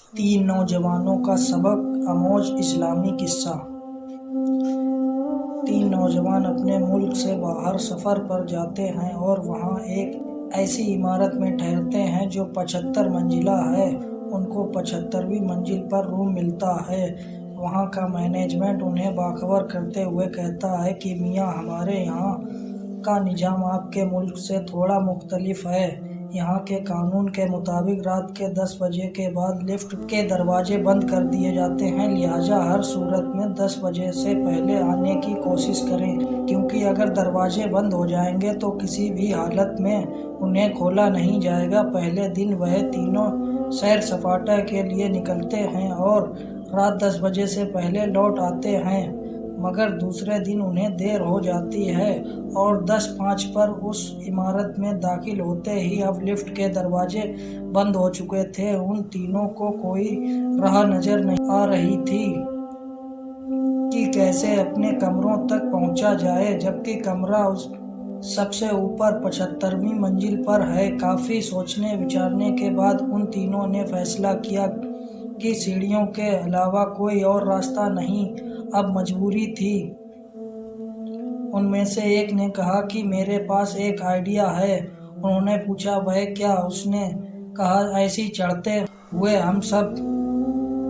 तीन नौजवानों का सबक, अमोज इस्लामी किस्सा। तीन नौजवान अपने मुल्क से बाहर सफ़र पर जाते हैं और वहाँ एक ऐसी इमारत में ठहरते हैं जो 75 मंजिला है। उनको 75वीं मंजिल पर रूम मिलता है। वहाँ का मैनेजमेंट उन्हें बाखबर करते हुए कहता है कि मियाँ, हमारे यहाँ का निज़ाम आपके मुल्क से थोड़ा मुख्तलिफ है। यहाँ के कानून के मुताबिक रात के 10 बजे के बाद लिफ्ट के दरवाजे बंद कर दिए जाते हैं, लिहाजा हर सूरत में 10 बजे से पहले आने की कोशिश करें, क्योंकि अगर दरवाजे बंद हो जाएंगे तो किसी भी हालत में उन्हें खोला नहीं जाएगा। पहले दिन वह तीनों सैर सपाटा के लिए निकलते हैं और रात 10 बजे से पहले लौट आते हैं, मगर दूसरे दिन उन्हें देर हो जाती है और 10:05 पर उस इमारत में दाखिल होते ही अब लिफ्ट के दरवाजे बंद हो चुके थे। उन तीनों को कोई राह नजर नहीं आ रही थी कि कैसे अपने कमरों तक पहुंचा जाए, जबकि कमरा उस सबसे ऊपर 75वीं मंजिल पर है। काफ़ी सोचने विचारने के बाद उन तीनों ने फैसला किया कि सीढ़ियों के अलावा कोई और रास्ता नहीं, अब मजबूरी थी। उनमें से एक ने कहा कि मेरे पास एक आइडिया है। उन्होंने पूछा, वह क्या? उसने कहा, ऐसी चढ़ते हुए हम सब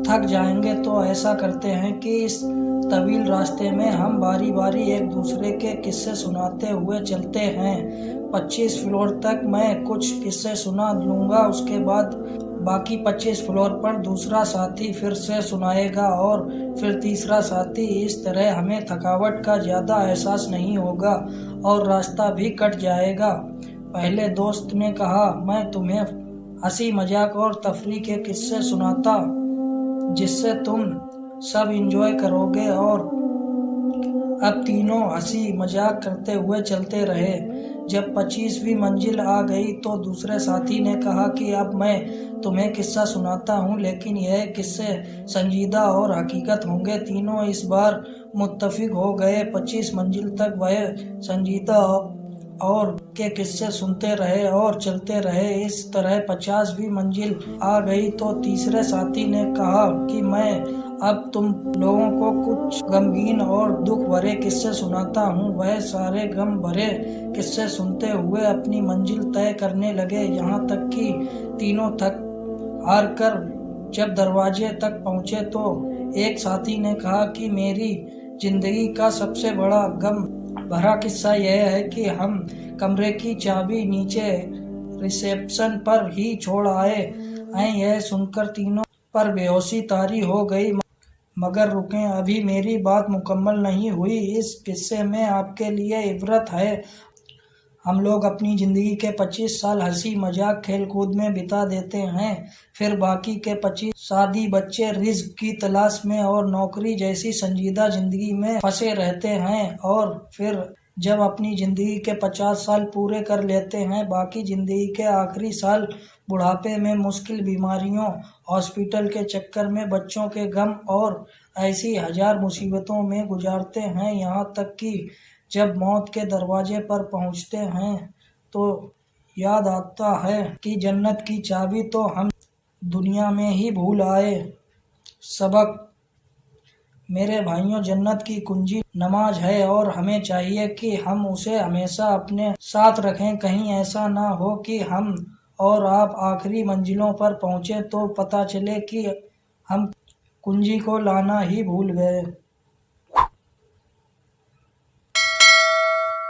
थक जाएंगे, तो ऐसा करते हैं कि इस तवील रास्ते में हम बारी बारी एक दूसरे के किस्से सुनाते हुए चलते हैं। 25 फ्लोर तक मैं कुछ किस्से सुना लूँगा, उसके बाद बाकी 25 फ्लोर पर दूसरा साथी फिर से सुनाएगा और फिर तीसरा साथी। इस तरह हमें थकावट का ज़्यादा एहसास नहीं होगा और रास्ता भी कट जाएगा। पहले दोस्त ने कहा, मैं तुम्हें हंसी मजाक और तफरीह के किस्से सुनाता जिससे तुम सब इंजॉय करोगे। और अब तीनों हंसी मजाक करते हुए चलते रहे। जब 25वीं मंजिल आ गई तो दूसरे साथी ने कहा कि अब मैं तुम्हें किस्सा सुनाता हूँ, लेकिन यह किस्से संजीदा और हकीकत होंगे। तीनों इस बार मुत्तफिक हो गए। 25 मंजिल तक वह संजीदा और के किस्से सुनते रहे और चलते रहे। इस तरह 50वीं मंजिल आ गई तो तीसरे साथी ने कहा कि मैं अब तुम लोगों को कुछ गमगीन और दुख भरे किस्से सुनाता हूँ। वह सारे गम भरे किस्से सुनते हुए अपनी मंजिल तय करने लगे, यहाँ तक कि तीनों थक हार कर जब दरवाजे तक पहुँचे तो एक साथी ने कहा कि मेरी जिंदगी का सबसे बड़ा गम भरा किस्सा यह है कि हम कमरे की चाबी नीचे रिसेप्शन पर ही छोड़ आए हैं। यह सुनकर तीनों पर बेहोशी तारी हो गई। मगर रुकें, अभी मेरी बात मुकम्मल नहीं हुई। इस किस्से में आपके लिए इबरत है। हम लोग अपनी ज़िंदगी के 25 साल हंसी मजाक खेल कूद में बिता देते हैं, फिर बाकी के 25 शादी बच्चे रिज़्क की तलाश में और नौकरी जैसी संजीदा ज़िंदगी में फंसे रहते हैं, और फिर जब अपनी ज़िंदगी के 50 साल पूरे कर लेते हैं, बाकी ज़िंदगी के आखिरी साल बुढ़ापे में मुश्किल बीमारियों, हॉस्पिटल के चक्कर में, बच्चों के गम और ऐसी हजार मुसीबतों में गुजारते हैं। यहाँ तक कि जब मौत के दरवाजे पर पहुँचते हैं तो याद आता है कि जन्नत की चाबी तो हम दुनिया में ही भूल आए। सबक, मेरे भाइयों, जन्नत की कुंजी नमाज है और हमें चाहिए कि हम उसे हमेशा अपने साथ रखें। कहीं ऐसा ना हो कि हम और आप आखिरी मंजिलों पर पहुँचे तो पता चले कि हम कुंजी को लाना ही भूल गए।